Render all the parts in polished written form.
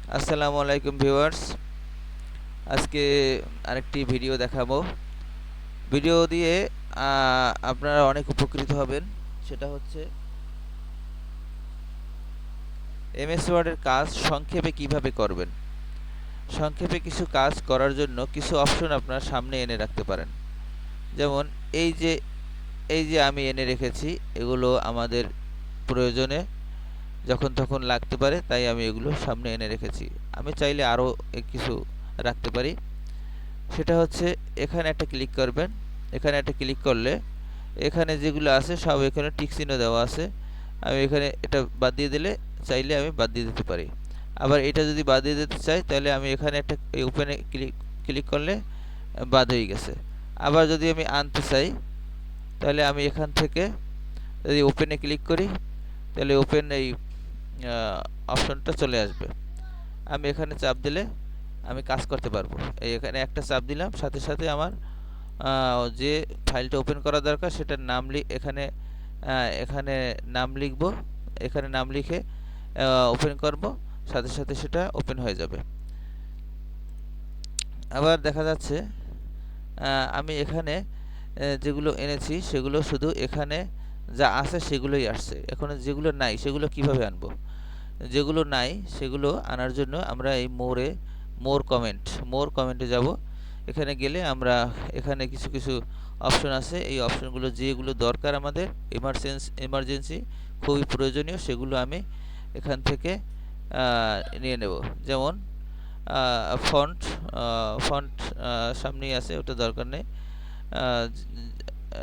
আসসালামু আলাইকুম ভিউয়ার্স। আজকে আরেকটি ভিডিও দেখাবো। ভিডিও দিয়ে আপনারা অনেক উপকৃত হবেন। সেটা হচ্ছে এমএস ওয়ার্ডের কাজ সংক্ষেপে কিভাবে করবেন। সংক্ষেপে কিছু কাজ করার জন্য কিছু অপশন আপনার সামনে এনে রাখতে পারেন। যেমন এই যে এই যে আমি এনে রেখেছি, এগুলো আমাদের প্রয়োজনে যখন তখন লাগতে পারে, তাই আমি এগুলো সামনে এনে রেখেছি। আমি চাইলে আরও কিছু রাখতে পারি। সেটা হচ্ছে এখানে একটা ক্লিক করবেন। এখানে একটা ক্লিক করলে এখানে যেগুলো আছে সব এখানে টিক চিহ্ন দেওয়া আছে। আমি এখানে এটা বাদ দিয়ে দিলে চাইলে আমি বাদ দিয়ে দিতে পারি। আবার এটা যদি বাদ দিয়ে দিতে চাই তাহলে আমি এখানে একটা এই ওপেনে ক্লিক ক্লিক করলে বাদ হয়ে গেছে। আবার যদি আমি আনতে চাই তাহলে আমি এখান থেকে যদি ওপেনে ক্লিক করি তাহলে ওপেন এই অপশনটা চলে আসবে। আমি এখানে চাপ দিলে আমি কাজ করতে পারবো। এই এখানে একটা চাপ দিলাম, সাথে সাথে আমার যে ফাইলটা ওপেন করা দরকার সেটার নাম এখানে এখানে নাম লিখব। এখানে নাম লিখে ওপেন করব, সাথে সাথে সেটা ওপেন হয়ে যাবে। আবার দেখা যাচ্ছে আমি এখানে যেগুলো এনেছি সেগুলো শুধু এখানে যা আছে সেগুলোই আসছে। এখন যেগুলো নাই সেগুলো কিভাবে আনবো? যেগুলো নাই সেগুলো আনার জন্য আমরা এই মোর কমেন্টে যাব। এখানে গেলে আমরা এখানে কিছু কিছু অপশন আছে। এই অপশনগুলো যেগুলো দরকার আমাদের এমার্জেন্সি খুবই প্রয়োজনীয়, সেগুলো আমি এখান থেকে নিয়ে নেব। যেমন ফন্ট ফন্ট সামনেই আছে, ওটা দরকার নেই।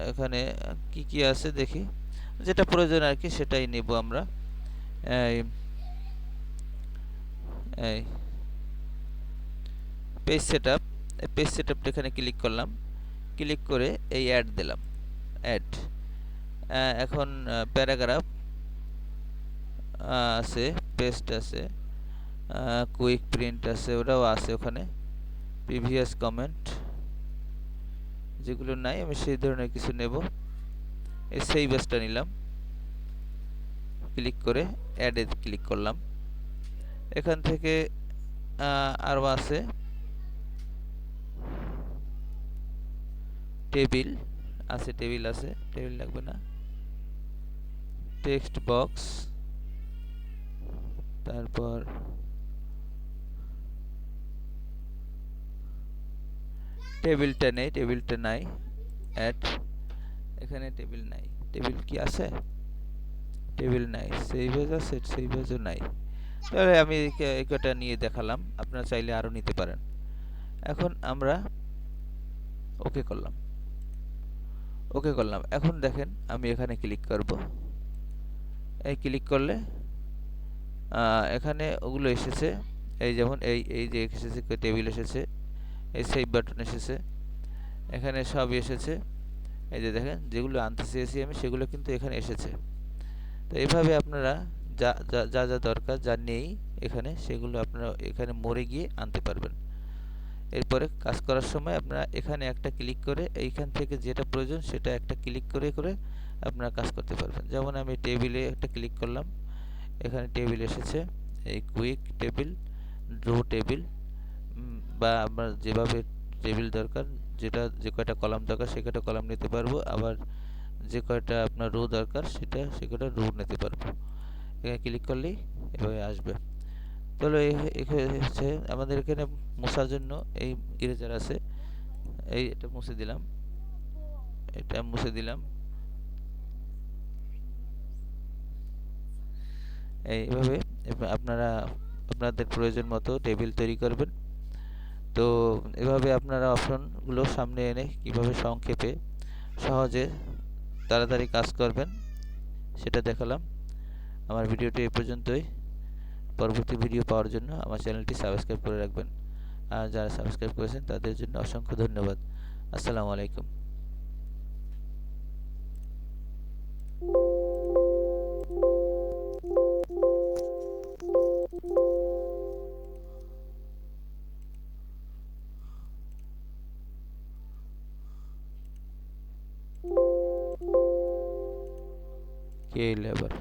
এখানে কি কি আছে দেখি, যেটা প্রয়োজন আর কি সেটাই নেব আমরা। এই এই পেজ সেটআপ, এই পেজ সেটআপটা এখানে ক্লিক করলাম। ক্লিক করে এই অ্যাড দিলাম, অ্যাড। এখন প্যারাগ্রাফ আছে, পেস্ট আছে, কুইক প্রিন্ট আছে, ওটাও আছে ওখানে। প্রিভিয়াস কমেন্ট, যেগুলো নাই আমি সেই ধরনের কিছু নেব। এই সেভ এসটা নিলাম, ক্লিক করে অ্যাডে ক্লিক করলাম। এখান থেকে আরও আছে টেবিল আছে, টেবিল আছে, টেবিল লাগবে না। টেক্সট বক্স, তারপর টেবিলটা নেই, টেবিলটা নাই, অ্যাড। এখানে টেবিল নাই, টেবিল কি আছে? টেবিল নাই। সেভ এজ আছে, সেভ এজও নাই। তাহলে আমি এটা নিয়ে দেখালাম, আপনারা চাইলে আরও নিতে পারেন। এখন আমরা ওকে করলাম, ওকে করলাম। এখন দেখেন আমি এখানে ক্লিক করব। এই ক্লিক করলে এখানে ওগুলো এসেছে। এই যেমন এই এই যে এসেছে, টেবিল এসেছে, এই সেভ বাটন এসেছে, এখানে সব এসেছে। এই যে দেখেন যেগুলো আনতে চেয়েছি আমি সেগুলো কিন্তু এখানে এসেছে। তো এইভাবে আপনারা যা যা যা যা দরকার, যা নেই এখানে, সেগুলো আপনারা এখানে মোড়ে গিয়ে আনতে পারবেন। এরপরে কাজ করার সময় আপনারা এখানে একটা ক্লিক করে এইখান থেকে যেটা প্রয়োজন সেটা একটা ক্লিক করে করে আপনারা কাজ করতে পারবেন। যেমন আমি টেবিলে একটা ক্লিক করলাম, এখানে টেবিল এসেছে, এই কুইক টেবিল, ড্র টেবিল, বা আপনার যেভাবে টেবিল দরকার, যেটা যে কয়টা কলাম দরকার সে কয়টা কলাম নিতে পারবো। আবার যে কয়টা আপনার রো দরকার সে কয়টা রো নিতে পারবো। এখানে ক্লিক করলেই এভাবে আসবে। তাহলে হচ্ছে আমাদের এখানে মোছার জন্য এই ইরেজার আছে, এটা মুছে দিলাম, এটা মুছে দিলাম। এইভাবে আপনারা আপনাদের প্রয়োজন মতো টেবিল তৈরি করবেন। তো এভাবে আপনারা অপশনগুলো সামনে এনে কিভাবে সংক্ষেপে সহজে তাড়াতাড়ি কাজ করবেন সেটা দেখালাম। আমার ভিডিওটি এই পর্যন্তই। পরবর্তী ভিডিও পাওয়ার জন্য আমার চ্যানেলটি সাবস্ক্রাইব করে রাখবেন। আর যারা সাবস্ক্রাইব করেছেন তাদের জন্য অসংখ্য ধন্যবাদ। আসসালামু আলাইকুম। কে লেবার